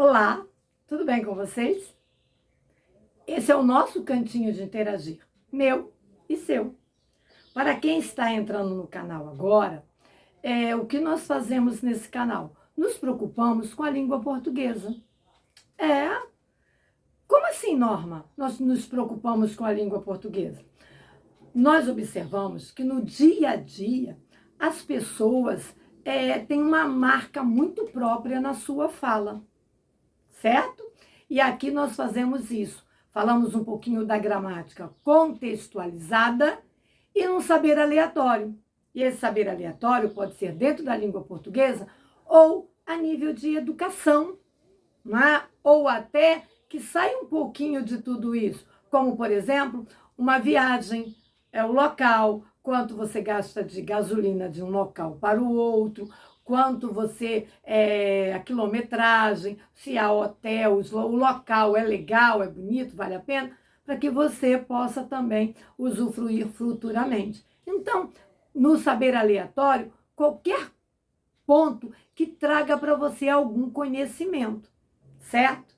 Olá, tudo bem com vocês? Esse é o nosso cantinho de interagir, meu e seu. Para quem está entrando no canal agora, o que nós fazemos nesse canal? Nos preocupamos com a língua portuguesa. É? Como assim, Norma? Nós nos preocupamos com a língua portuguesa? Nós observamos que no dia a dia as pessoas têm uma marca muito própria na sua fala, certo? E aqui nós fazemos isso. Falamos um pouquinho da gramática contextualizada e um saber aleatório. E esse saber aleatório pode ser dentro da língua portuguesa ou a nível de educação, né? Ou até que sai um pouquinho de tudo isso, como, por exemplo, uma viagem, o local, quanto você gasta de gasolina de um local para o outro, quanto você, a quilometragem, se há hotel, o local é legal, é bonito, vale a pena, para que você possa também usufruir futuramente. Então, no saber aleatório, qualquer ponto que traga para você algum conhecimento, certo?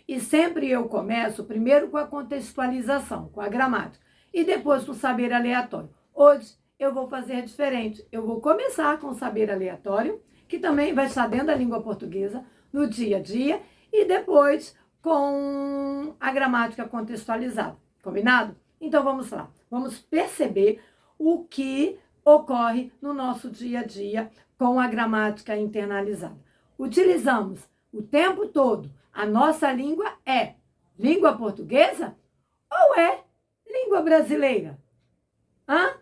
E sempre eu começo primeiro com a contextualização, com a gramática, e depois com o saber aleatório. Hoje eu vou fazer diferente. Eu vou começar com o saber aleatório, que também vai estar dentro da língua portuguesa, no dia a dia, e depois com a gramática contextualizada. Combinado? Então vamos lá. Vamos perceber o que ocorre no nosso dia a dia com a gramática internalizada. Utilizamos o tempo todo a nossa língua é língua portuguesa ou é língua brasileira? Hã?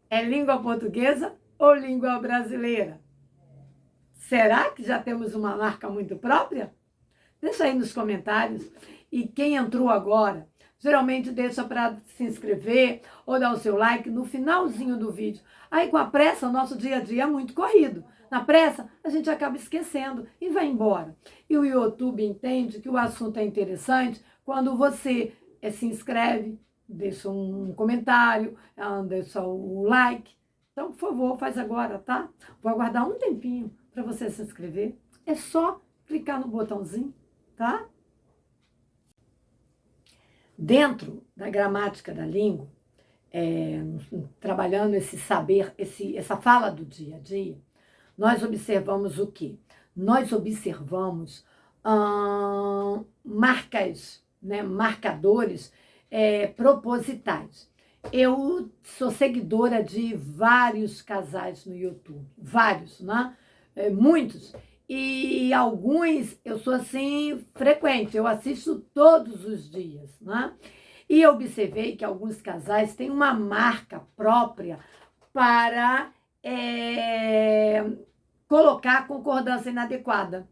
É língua portuguesa ou língua brasileira? Será que já temos uma marca muito própria? Deixa aí nos comentários. E quem entrou agora, geralmente deixa para se inscrever ou dar o seu like no finalzinho do vídeo. Aí com a pressa, o nosso dia a dia é muito corrido. Na pressa, a gente acaba esquecendo e vai embora. E o YouTube entende que o assunto é interessante quando você se inscreve, deixa um comentário, deixa o like. Então, por favor, faz agora, tá? Vou aguardar um tempinho para você se inscrever. É só clicar no botãozinho, tá? Dentro da gramática da língua, trabalhando esse saber, essa fala do dia a dia, nós observamos o quê? Nós observamos marcas, né, marcadores propositais. Eu sou seguidora de vários casais no YouTube, vários, né? Muitos. E alguns eu sou assim frequente, eu assisto todos os dias, né? E eu observei que alguns casais têm uma marca própria para colocar a concordância inadequada.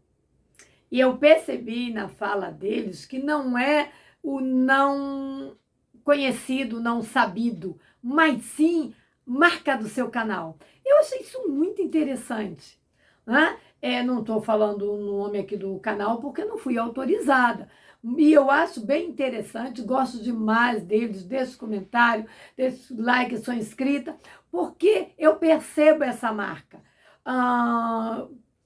E eu percebi na fala deles que não é o não conhecido, não sabido, mas sim marca do seu canal. Eu achei isso muito interessante, né? Não estou falando o nome aqui do canal porque não fui autorizada. E eu acho bem interessante, gosto demais deles, desse comentário, desse like, sou inscrita, porque eu percebo essa marca.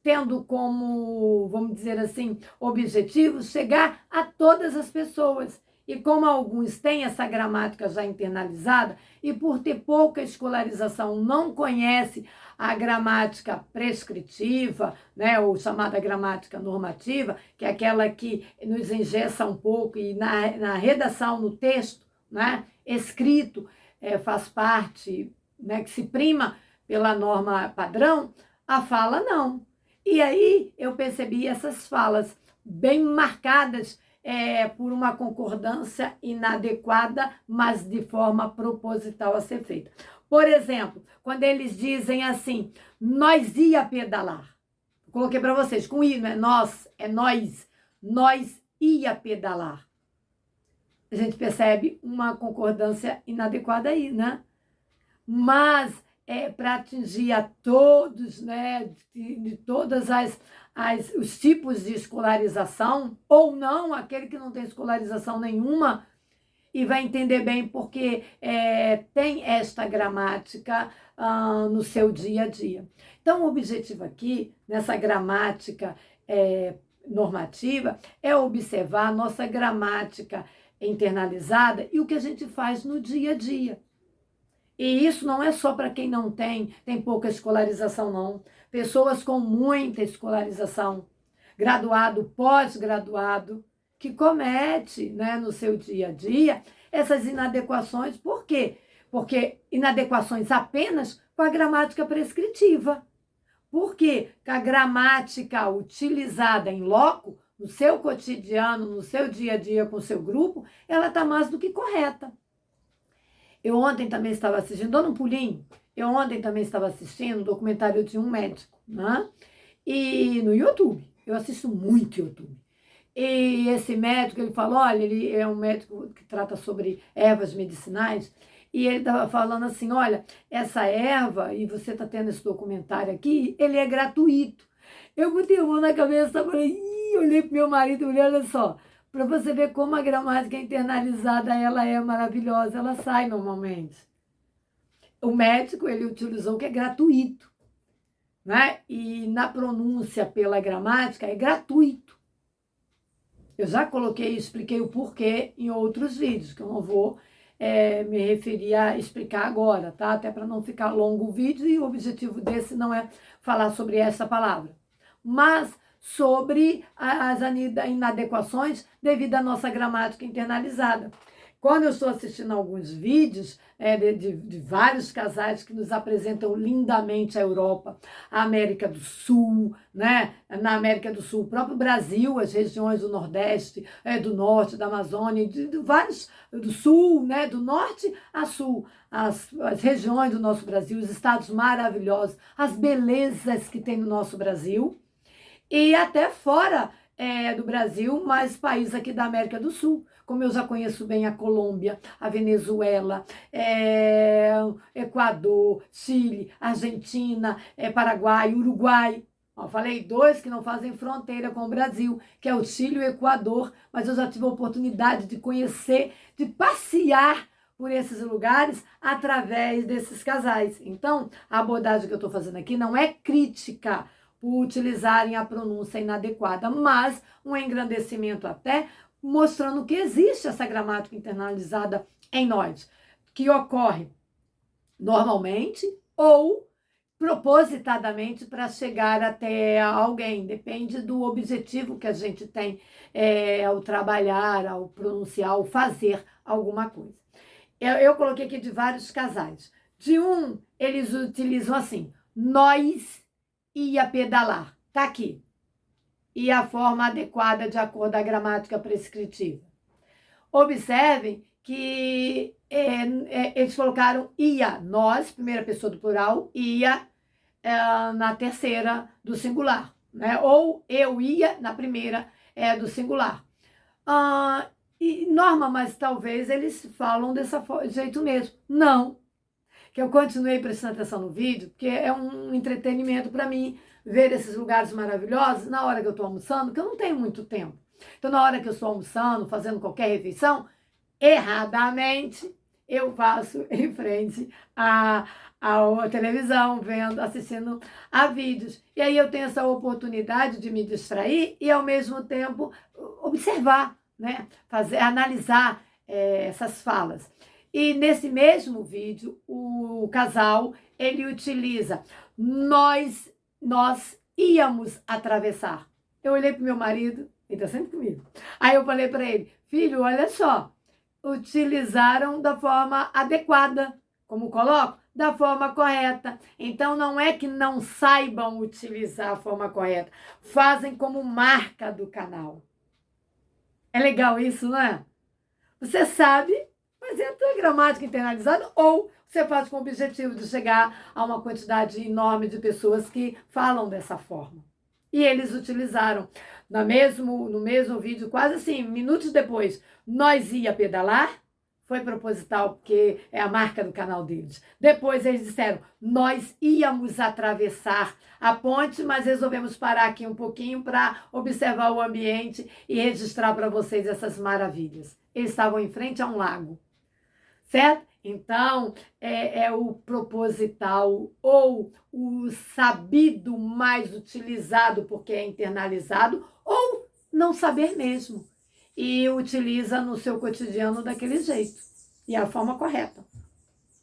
Tendo como, vamos dizer assim, objetivo chegar a todas as pessoas. E como alguns têm essa gramática já internalizada e por ter pouca escolarização não conhece a gramática prescritiva, né, ou chamada gramática normativa, que é aquela que nos engessa um pouco e na redação, no texto, né, escrito, faz parte, né, que se prima pela norma padrão, a fala não. E aí eu percebi essas falas bem marcadas por uma concordância inadequada, mas de forma proposital a ser feita. Por exemplo, quando eles dizem assim, nós ia pedalar. Coloquei para vocês, com i, não é nós, é nós ia pedalar. A gente percebe uma concordância inadequada aí, né? Mas para atingir a todos, né, de todas os tipos de escolarização, ou não, aquele que não tem escolarização nenhuma, e vai entender bem porque tem esta gramática no seu dia a dia. Então, o objetivo aqui, nessa gramática normativa é observar a nossa gramática internalizada e o que a gente faz no dia a dia. E isso não é só para quem não tem pouca escolarização, não. Pessoas com muita escolarização, graduado, pós-graduado, que comete, né, no seu dia a dia essas inadequações. Por quê? Porque inadequações apenas com a gramática prescritiva. Por quê? Porque a gramática utilizada em loco, no seu cotidiano, no seu dia a dia com o seu grupo, ela está mais do que correta. Eu ontem também estava assistindo, dando um pulinho, eu ontem também estava assistindo um documentário de um médico, né? E no YouTube, eu assisto muito YouTube. E esse médico, ele falou, olha, ele é um médico que trata sobre ervas medicinais, e ele estava falando assim, olha, essa erva, e você está tendo esse documentário aqui, ele é gratuito. Eu botei a mão na cabeça e falei, olhei para meu marido, olha só, para você ver como a gramática internalizada ela é maravilhosa, ela sai normalmente. O médico, ele utilizou o que é gratuito, né? E na pronúncia pela gramática é gratuito. Eu já coloquei e expliquei o porquê em outros vídeos, que eu não vou me referir a explicar agora, tá? Até para não ficar longo o vídeo, e o objetivo desse não é falar sobre essa palavra, mas sobre as inadequações devido à nossa gramática internalizada. Quando eu estou assistindo alguns vídeos de vários casais que nos apresentam lindamente a Europa, a América do Sul, né? Na América do Sul, o próprio Brasil, as regiões do Nordeste, do Norte, da Amazônia, de vários, do Sul, né? Do Norte a Sul, as regiões do nosso Brasil, os estados maravilhosos, as belezas que tem no nosso Brasil, e até fora do Brasil, mas países aqui da América do Sul, como eu já conheço bem a Colômbia, a Venezuela, Equador, Chile, Argentina, Paraguai, Uruguai. Ó, falei dois que não fazem fronteira com o Brasil, que é o Chile e o Equador, mas eu já tive a oportunidade de conhecer, de passear por esses lugares através desses casais. Então, a abordagem que eu estou fazendo aqui não é crítica por utilizarem a pronúncia inadequada, mas um engrandecimento até mostrando que existe essa gramática internalizada em nós, que ocorre normalmente ou propositadamente para chegar até alguém, depende do objetivo que a gente tem ao trabalhar, ao pronunciar, ao fazer alguma coisa. Eu coloquei aqui de vários casais. De um, eles utilizam assim, nós ia pedalar, tá aqui. E a forma adequada de acordo com a gramática prescritiva. Observem que eles colocaram ia, nós, primeira pessoa do plural, ia na terceira do singular, né? Ou eu ia na primeira do singular. E Norma, mas talvez eles falam desse jeito mesmo. Não, que eu continuei prestando atenção no vídeo, porque é um entretenimento para mim, ver esses lugares maravilhosos na hora que eu estou almoçando, que eu não tenho muito tempo. Então, na hora que eu estou almoçando, fazendo qualquer refeição, erradamente, eu passo em frente à televisão, assistindo a vídeos. E aí eu tenho essa oportunidade de me distrair e, ao mesmo tempo, observar, né? Analisar essas falas. E nesse mesmo vídeo, o casal, ele utiliza nós íamos atravessar. Eu olhei para o meu marido, ele está sempre comigo. Aí eu falei para ele, filho, olha só, utilizaram da forma adequada, como coloco, da forma correta. Então não é que não saibam utilizar a forma correta, fazem como marca do canal. É legal isso, não é? Você sabe, mas é a tua gramática internalizada, ou você faz com o objetivo de chegar a uma quantidade enorme de pessoas que falam dessa forma. E eles utilizaram no mesmo vídeo, quase assim, minutos depois, nós ia pedalar, foi proposital, porque é a marca do canal deles. Depois eles disseram, nós íamos atravessar a ponte, mas resolvemos parar aqui um pouquinho para observar o ambiente e registrar para vocês essas maravilhas. Eles estavam em frente a um lago, certo? Então, é o proposital ou o sabido mais utilizado porque é internalizado, ou não saber mesmo. E utiliza no seu cotidiano daquele jeito. E é a forma correta.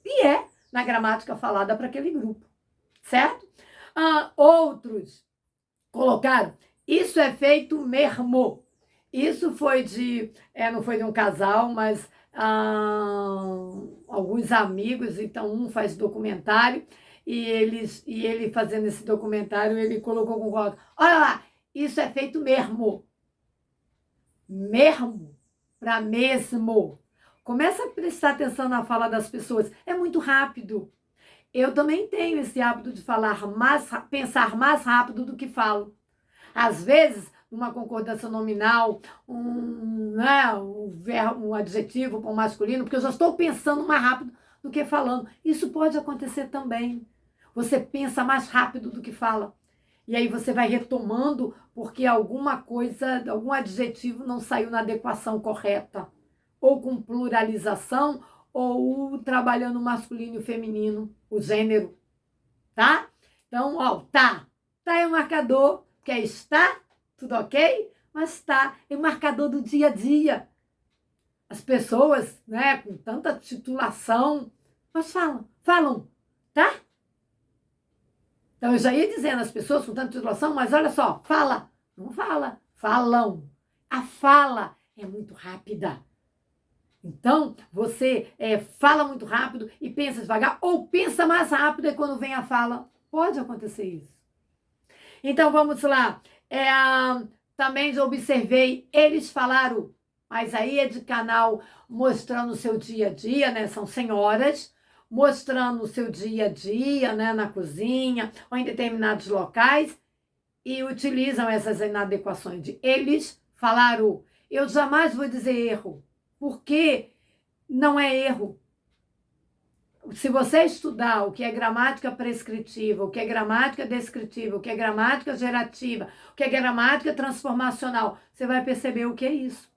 E é na gramática falada para aquele grupo. Certo? Outros colocaram, isso é feito mesmo. Isso foi não foi de um casal, mas alguns amigos, então um faz documentário, e ele fazendo esse documentário, ele colocou com olha lá, isso é feito mesmo. Mesmo, para mesmo. Começa a prestar atenção na fala das pessoas, é muito rápido. Eu também tenho esse hábito de pensar mais rápido do que falo. Às vezes, uma concordância nominal, um adjetivo para o masculino, porque eu já estou pensando mais rápido do que falando. Isso pode acontecer também. Você pensa mais rápido do que fala. E aí você vai retomando porque alguma coisa, algum adjetivo não saiu na adequação correta. Ou com pluralização, ou trabalhando masculino e feminino, o gênero. Tá? Então, tá. Tá é um marcador que está, tudo ok? Mas tá, é um marcador do dia a dia. As pessoas, né, com tanta titulação, mas falam, tá? Então, eu já ia dizendo as pessoas com tanta titulação, mas olha só, não fala, falam. A fala é muito rápida. Então, você fala muito rápido e pensa devagar, ou pensa mais rápido e quando vem a fala, pode acontecer isso. Então, vamos lá. Também já observei, eles falaram, mas aí é de canal mostrando o seu dia a dia, né? São senhoras, mostrando o seu dia a dia, né? Na cozinha ou em determinados locais e utilizam essas inadequações de eles falaram. Eu jamais vou dizer erro, porque não é erro. Se você estudar o que é gramática prescritiva, o que é gramática descritiva, o que é gramática gerativa, o que é gramática transformacional, você vai perceber o que é isso.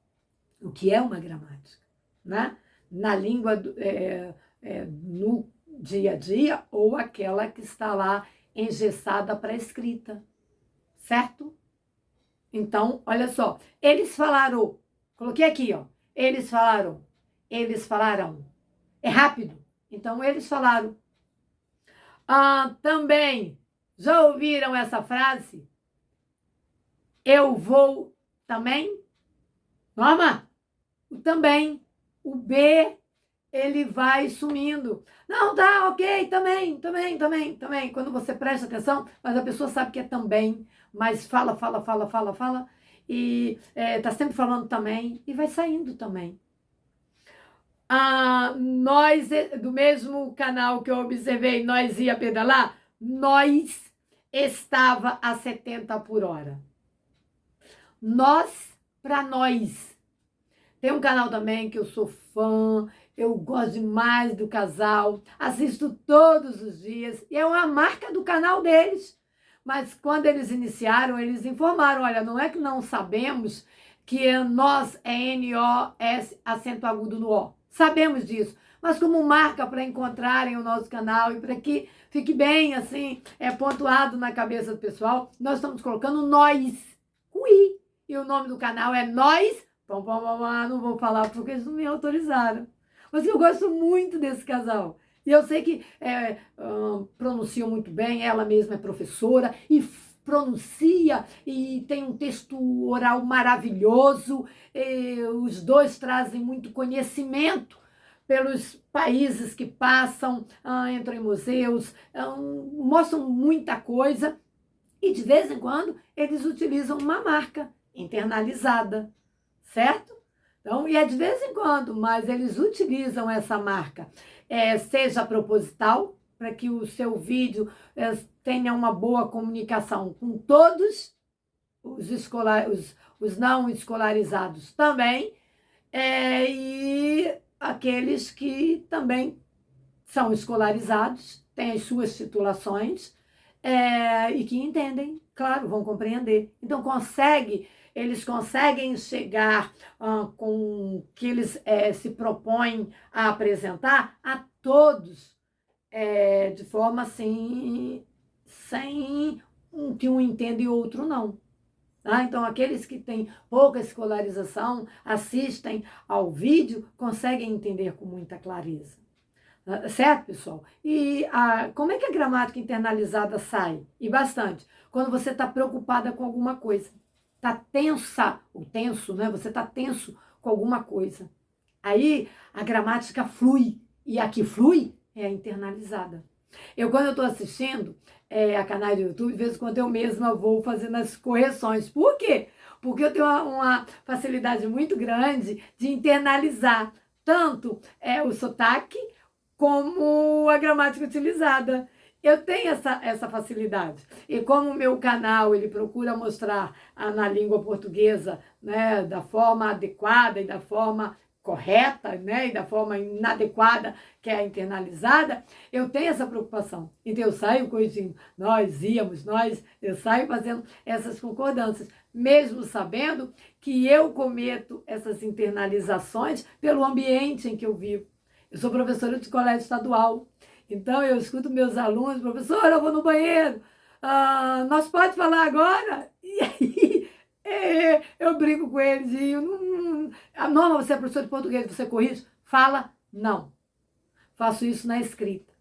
O que é uma gramática, né? Na língua, no dia a dia, ou aquela que está lá engessada para escrita, certo? Então, olha só, eles falaram, coloquei aqui, ó, eles falaram, é rápido. Então, eles falaram. Também, já ouviram essa frase? Eu vou também? Norma? O também. O B, ele vai sumindo. Não, tá, ok, também. Quando você presta atenção, mas a pessoa sabe que é também, mas fala, e tá sempre falando também, e vai saindo também. Nós, do mesmo canal que eu observei, nós ia pedalar, nós estava a 70 por hora. Nós para nós. Tem um canal também que eu sou fã, eu gosto demais do casal, assisto todos os dias, e é uma marca do canal deles. Mas quando eles iniciaram, eles informaram, olha, não é que não sabemos que nós é N-O-S, acento agudo no O. Sabemos disso, mas como marca para encontrarem o nosso canal e para que fique bem, assim, pontuado na cabeça do pessoal, nós estamos colocando nós, com I. E o nome do canal é Nós, não vou falar porque eles não me autorizaram. Mas eu gosto muito desse casal. E eu sei que pronunciam muito bem, ela mesma é professora e pronuncia e tem um texto oral maravilhoso. Os dois trazem muito conhecimento pelos países que passam, entram em museus, mostram muita coisa e de vez em quando eles utilizam uma marca internalizada, certo? Então, e é de vez em quando, mas eles utilizam essa marca, seja proposital, para que o seu vídeo tenha uma boa comunicação com todos os não escolarizados também, e aqueles que também são escolarizados, têm as suas titulações, e que entendem, claro, vão compreender. Então, eles conseguem chegar com o que eles se propõem a apresentar a todos, de forma assim, sem que um entenda e outro não. Tá? Então, aqueles que têm pouca escolarização, assistem ao vídeo, conseguem entender com muita clareza. Certo, pessoal? E como é que a gramática internalizada sai? E bastante. Quando você está preocupada com alguma coisa. Está tensa, ou tenso, né? Você está tenso com alguma coisa. Aí a gramática flui. E a que flui é a internalizada. Quando eu estou assistindo a canais do YouTube, de vez em quando eu mesma vou fazendo as correções. Por quê? Porque eu tenho uma facilidade muito grande de internalizar tanto o sotaque como a gramática utilizada. Eu tenho essa facilidade. E como o meu canal ele procura mostrar na língua portuguesa, né, da forma adequada e da forma correta, né, e da forma inadequada, que é a internalizada, eu tenho essa preocupação. Então eu saio corrigindo, eu saio fazendo essas concordâncias, mesmo sabendo que eu cometo essas internalizações pelo ambiente em que eu vivo. Eu sou professora de colégio estadual, então eu escuto meus alunos, professora, eu vou no banheiro, nós pode falar agora? E aí eu brinco com eles e eu não, você é professor de português, você corrige? Fala, não. Faço isso na escrita.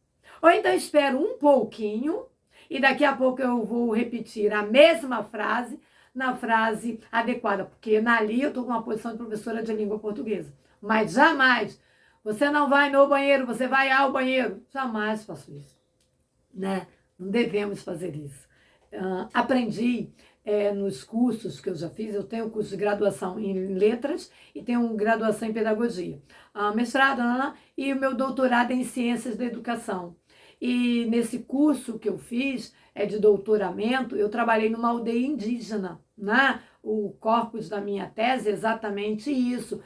Ou então espero um pouquinho e daqui a pouco eu vou repetir a mesma frase na frase adequada, porque ali eu estou com uma posição de professora de língua portuguesa. Mas jamais, você não vai no banheiro, você vai ao banheiro. Jamais faço isso, né? Não devemos fazer isso. Aprendi nos cursos que eu já fiz, eu tenho curso de graduação em letras e tenho graduação em pedagogia. Mestrado, e o meu doutorado é em ciências da educação. E nesse curso que eu fiz, de doutoramento, eu trabalhei numa aldeia indígena, né? O corpus da minha tese é exatamente isso,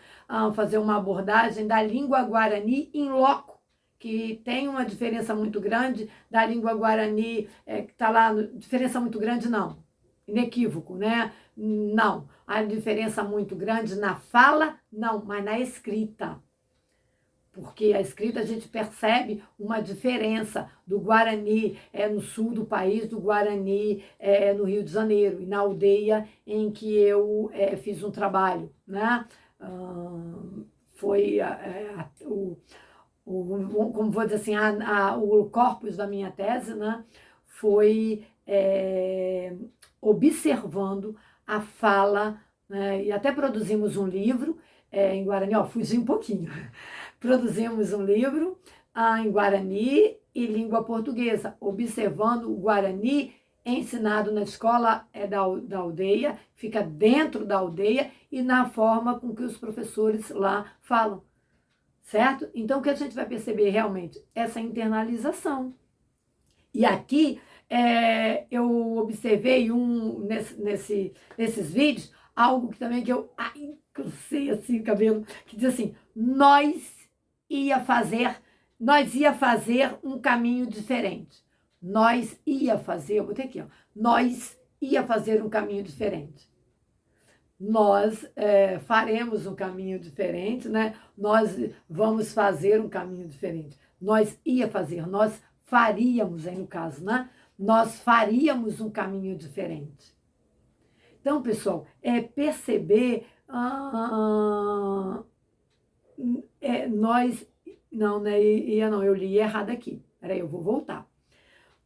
fazer uma abordagem da língua guarani em loco, que tem uma diferença muito grande da língua guarani, que está lá, diferença muito grande não, inequívoco, né? Não, há diferença muito grande na fala, não, mas na escrita. Porque a escrita a gente percebe uma diferença do Guarani no sul do país, do Guarani no Rio de Janeiro, e na aldeia em que eu fiz um trabalho, né? Foi como vou dizer assim, o corpus da minha tese, né? Foi observando a fala, né? E até produzimos um livro em Guarani, fugi um pouquinho. Produzimos um livro em Guarani e língua portuguesa, observando o Guarani ensinado na escola da aldeia, fica dentro da aldeia e na forma com que os professores lá falam, certo? Então, o que a gente vai perceber realmente? Essa internalização. E aqui eu observei nesses vídeos, algo que também que eu sei assim, cabelo, que diz assim, nós ia fazer um caminho diferente. Nós ia fazer, eu botei aqui, nós ia fazer um caminho diferente. Nós faremos um caminho diferente, né? Nós vamos fazer um caminho diferente. Nós ia fazer, nós faríamos, aí no caso, né? Nós faríamos um caminho diferente. Então, pessoal, perceber nós, não, né? Eu li errado aqui. Peraí, eu vou voltar.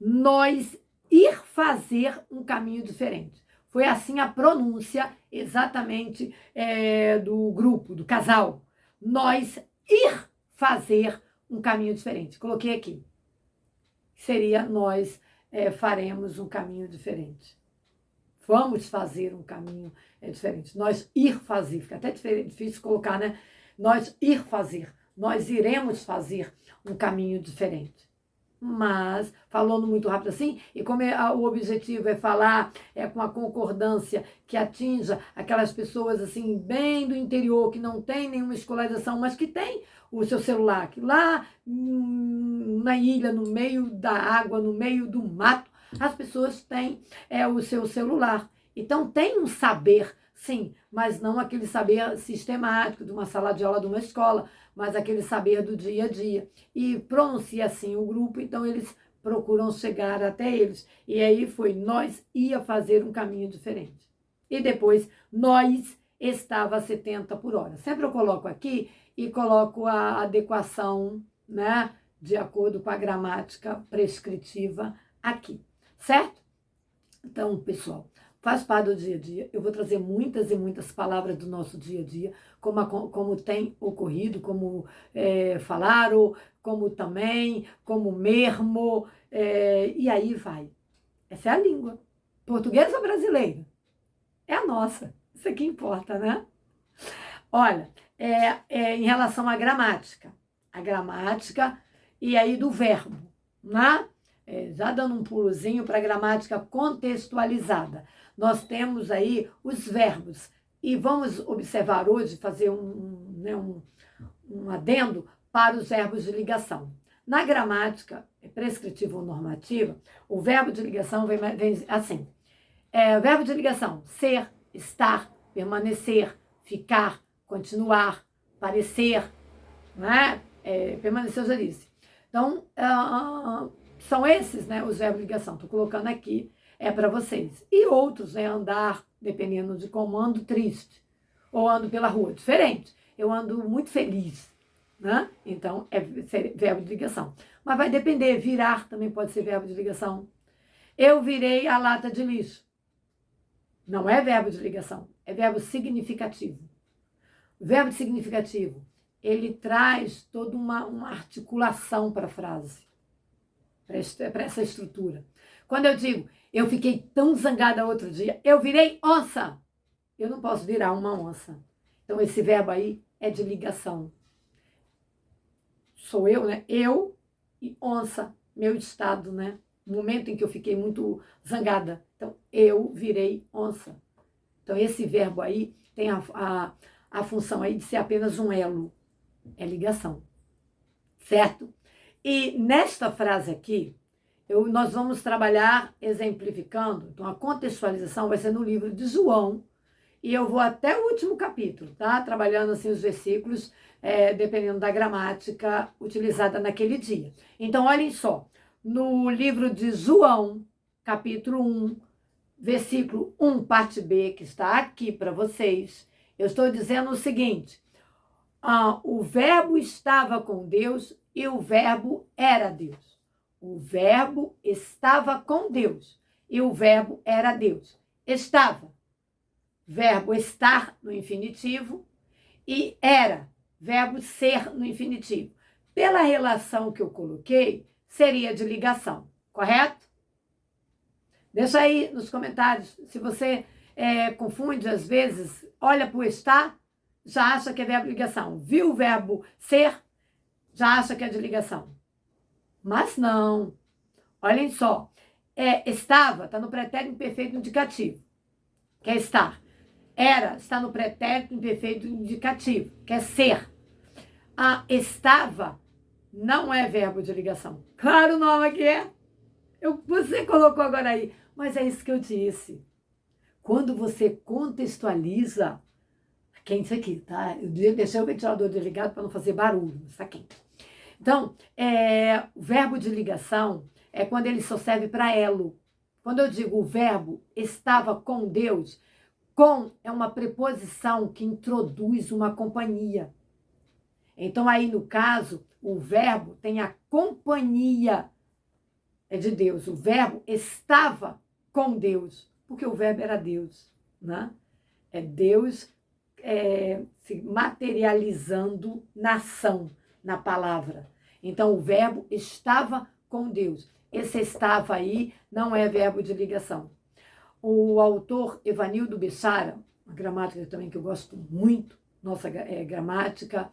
Nós ir fazer um caminho diferente. Foi assim a pronúncia exatamente do grupo, do casal. Nós ir fazer um caminho diferente. Coloquei aqui. Seria nós faremos um caminho diferente. Vamos fazer um caminho diferente. Nós ir fazer, fica até difícil colocar, né? Nós ir fazer, nós iremos fazer um caminho diferente. Mas, falando muito rápido assim, e como o objetivo é falar com a concordância que atinja aquelas pessoas assim, bem do interior, que não tem nenhuma escolarização, mas que tem o seu celular, que lá na ilha, no meio da água, no meio do mato, as pessoas têm o seu celular. Então, tem um saber, sim, mas não aquele saber sistemático de uma sala de aula de uma escola, mas aquele saber do dia a dia. E pronuncia assim o grupo, então eles procuram chegar até eles. E aí nós ia fazer um caminho diferente. e depois nós estava a 70 por hora. Sempre eu coloco aqui e coloco a adequação, né, de acordo com a gramática prescritiva aqui, certo? Então, pessoal, faz parte do dia a dia. Eu vou trazer muitas e muitas palavras do nosso dia a dia, como tem ocorrido, como falaram, como também, como mesmo, e aí vai. Essa é a língua. Portuguesa ou brasileira? É a nossa. Isso aqui importa, né? Olha, em relação à gramática. A gramática e aí do verbo, né? Já dando um pulozinho para a gramática contextualizada. Nós temos aí os verbos. E vamos observar hoje, fazer um adendo para os verbos de ligação. Na gramática prescritiva ou normativa, o verbo de ligação vem assim. Verbo de ligação, ser, estar, permanecer, ficar, continuar, parecer, né? Permanecer, eu já disse. Então, são esses, né, os verbos de ligação. Estou colocando aqui, para vocês. E outros, andar, dependendo de como, ando triste, ou ando pela rua, diferente. Eu ando muito feliz, né? Então, é verbo de ligação. Mas vai depender, virar também pode ser verbo de ligação. Eu virei a lata de lixo. Não é verbo de ligação, é verbo significativo. O verbo significativo, ele traz toda uma articulação para a frase, para essa estrutura. Quando eu digo, eu fiquei tão zangada outro dia, eu virei onça. Eu não posso virar uma onça. Então, esse verbo aí é de ligação. Sou eu, né? Eu e onça, meu estado, né? No momento em que eu fiquei muito zangada. Então, eu virei onça. Então, esse verbo aí tem a função aí de ser apenas um elo. É ligação. Certo? E nesta frase aqui, nós vamos trabalhar exemplificando. Então, a contextualização vai ser no livro de João. E eu vou até o último capítulo, tá? Trabalhando assim os versículos, dependendo da gramática utilizada naquele dia. Então, olhem só. No livro de João, capítulo 1, versículo 1, parte B, que está aqui para vocês, eu estou dizendo o seguinte: o verbo estava com Deus e o verbo era Deus. O verbo estava com Deus e o verbo era Deus. Estava, verbo estar no infinitivo, e era, verbo ser no infinitivo. Pela relação que eu coloquei, seria de ligação, correto? Deixa aí nos comentários se você confunde às vezes, olha para o estar, já acha que é verbo de ligação. Viu o verbo ser, já acha que é de ligação. Mas não. Olhem só. Estava, está no pretérito imperfeito indicativo, que é estar. Era, está no pretérito imperfeito indicativo, que é ser. Estava não é verbo de ligação. Claro o nome aqui é. Você colocou agora aí. Mas é isso que eu disse. Quando você contextualiza, quente aqui, tá? Eu deixei o ventilador desligado para não fazer barulho, está quente. Então, o verbo de ligação é quando ele só serve para elo. Quando eu digo o verbo estava com Deus, com é uma preposição que introduz uma companhia. Então, aí no caso, o verbo tem a companhia de Deus. O verbo estava com Deus, porque o verbo era Deus, né? É Deus se materializando na ação, na palavra. Então, o verbo estava com Deus. Esse estava aí não é verbo de ligação. O autor Evanildo Bechara, uma gramática também que eu gosto muito, nossa gramática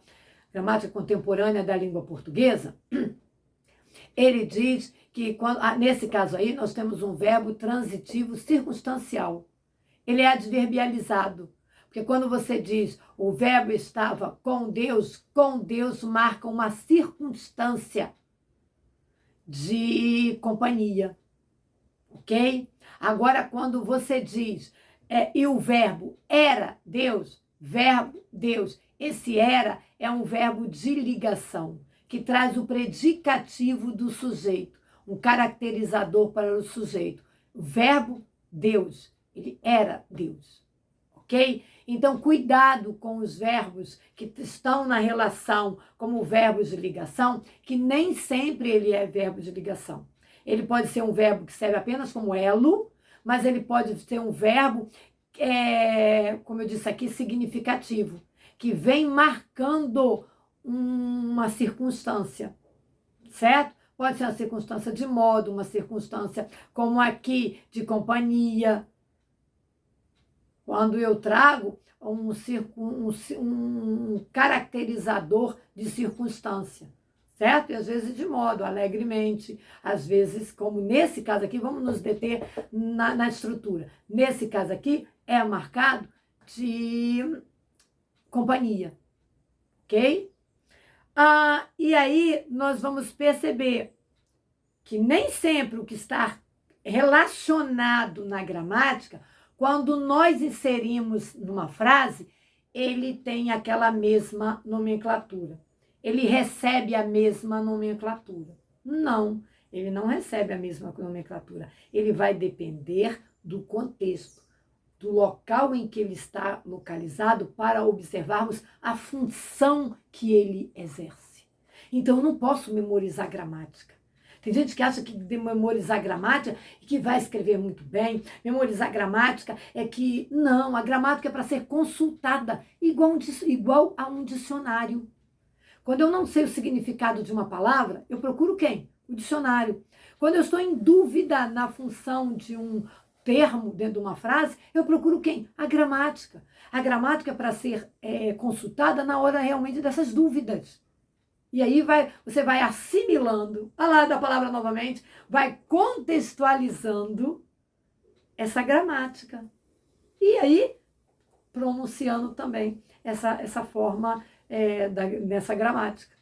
contemporânea da língua portuguesa, ele diz que, nesse caso aí, nós temos um verbo transitivo circunstancial. Ele é adverbializado. Porque quando você diz o verbo estava com Deus marca uma circunstância de companhia. Ok? Agora, quando você diz e o verbo era Deus, verbo Deus, esse era é um verbo de ligação, que traz o predicativo do sujeito, um caracterizador para o sujeito. O verbo Deus, ele era Deus. ok? Então, cuidado com os verbos que estão na relação como verbos de ligação, que nem sempre ele é verbo de ligação. Ele pode ser um verbo que serve apenas como elo, mas ele pode ser um verbo, como eu disse aqui, significativo, que vem marcando uma circunstância, certo? Pode ser uma circunstância de modo, uma circunstância como aqui, de companhia. Quando eu trago um caracterizador de circunstância, certo? E às vezes de modo, alegremente, às vezes, como nesse caso aqui, vamos nos deter na estrutura. Nesse caso aqui, é marcado de companhia, ok? E aí nós vamos perceber que nem sempre o que está relacionado na gramática, quando nós inserimos numa frase, ele tem aquela mesma nomenclatura. Ele recebe a mesma nomenclatura. Não, ele não recebe a mesma nomenclatura. Ele vai depender do contexto, do local em que ele está localizado, para observarmos a função que ele exerce. Então, eu não posso memorizar gramática. Tem gente que acha que memorizar gramática e que vai escrever muito bem. Memorizar gramática é que... Não, a gramática é para ser consultada, igual a um dicionário. Quando eu não sei o significado de uma palavra, eu procuro quem? O dicionário. Quando eu estou em dúvida na função de um termo dentro de uma frase, eu procuro quem? A gramática. A gramática é para ser consultada na hora realmente dessas dúvidas. E aí você vai assimilando, olha lá da palavra novamente, vai contextualizando essa gramática. E aí, pronunciando também essa forma nessa gramática.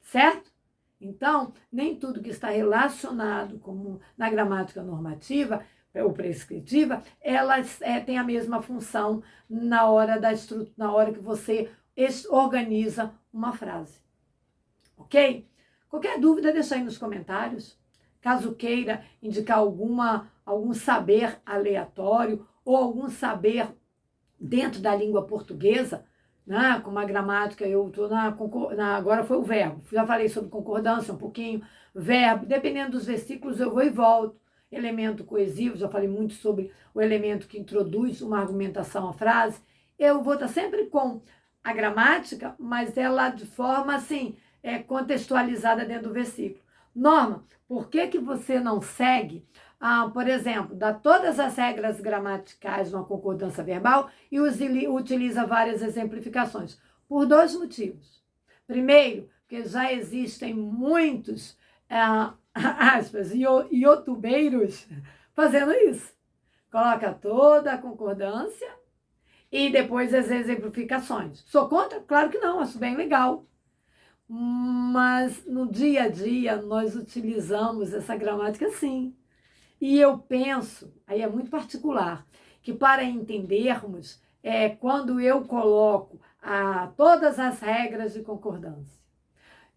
Certo? Então, nem tudo que está relacionado como na gramática normativa ou prescritiva, elas têm a mesma função na hora que você organiza uma frase. Ok? Qualquer dúvida, deixa aí nos comentários. Caso queira indicar algum saber aleatório ou algum saber dentro da língua portuguesa, né? Como a gramática, eu estou agora foi o verbo. Já falei sobre concordância um pouquinho, verbo, dependendo dos versículos eu vou e volto. Elemento coesivo, já falei muito sobre o elemento que introduz uma argumentação à frase. Eu vou estar sempre com a gramática, mas ela de forma assim, contextualizada dentro do versículo. Norma, por que você não segue, por exemplo, dá todas as regras gramaticais de uma concordância verbal e utiliza várias exemplificações? Por dois motivos. Primeiro, porque já existem muitos aspas, youtubeiros fazendo isso. Coloca toda a concordância e depois as exemplificações. Sou contra? Claro que não, acho bem legal. Mas no dia a dia nós utilizamos essa gramática sim. E eu penso, aí é muito particular, que para entendermos, quando eu coloco todas as regras de concordância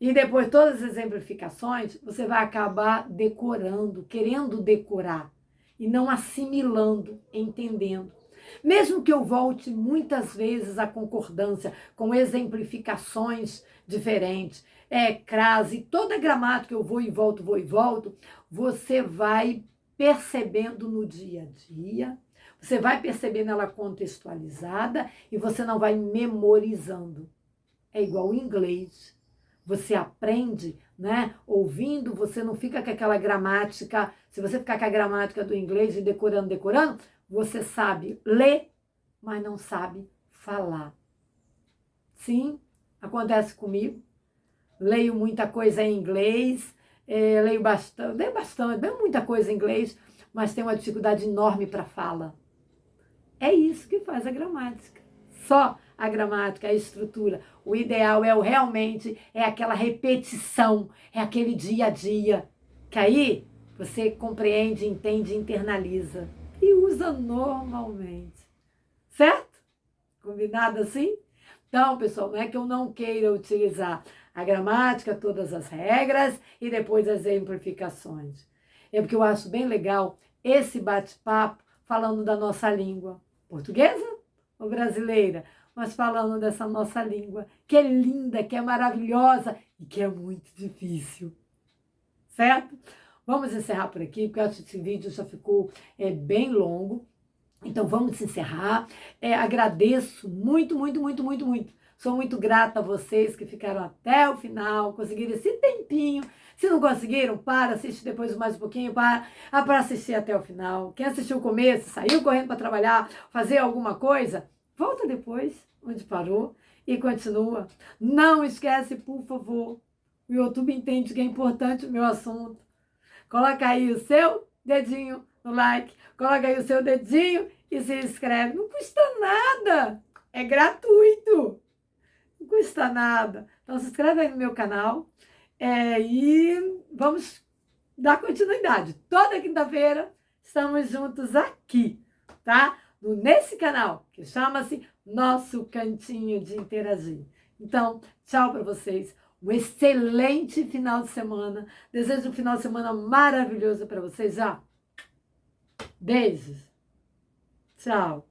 e depois todas as exemplificações, você vai acabar decorando, querendo decorar e não assimilando, entendendo. Mesmo que eu volte muitas vezes à concordância com exemplificações diferentes, crase, toda a gramática eu vou e volto, você vai percebendo no dia a dia, você vai percebendo ela contextualizada e você não vai memorizando. É igual o inglês. Você aprende, né? Ouvindo, você não fica com aquela gramática. Se você ficar com a gramática do inglês e decorando, você sabe ler, mas não sabe falar. Sim, acontece comigo. Leio muita coisa em inglês, leio muita coisa em inglês, mas tenho uma dificuldade enorme para fala. É isso que faz a gramática. Só a gramática, a estrutura. O ideal realmente aquela repetição, é aquele dia a dia, que aí você compreende, entende, internaliza e usa normalmente. Certo? Combinado assim? Então, pessoal, não é que eu não queira utilizar a gramática, todas as regras e depois as exemplificações. É porque eu acho bem legal esse bate-papo falando da nossa língua portuguesa ou brasileira, mas falando dessa nossa língua, que é linda, que é maravilhosa e que é muito difícil. Certo? Vamos encerrar por aqui, porque eu acho que esse vídeo já ficou bem longo. Então vamos encerrar. Agradeço muito, muito, muito, muito, muito. Sou muito grata a vocês que ficaram até o final, conseguiram esse tempinho. Se não conseguiram, assiste depois mais um pouquinho, para assistir até o final. Quem assistiu o começo, saiu correndo para trabalhar, fazer alguma coisa, volta depois, onde parou, e continua. Não esquece, por favor, o YouTube entende que é importante o meu assunto. Coloca aí o seu dedinho no like, coloca aí o seu dedinho e se inscreve. Não custa nada, é gratuito, não custa nada. Então se inscreve aí no meu canal e vamos dar continuidade. Toda quinta-feira estamos juntos aqui, tá? Nesse canal, que chama-se Nosso Cantinho de Interagir. Então, tchau para vocês. Um excelente final de semana. Desejo um final de semana maravilhoso para vocês já. Beijos. Tchau.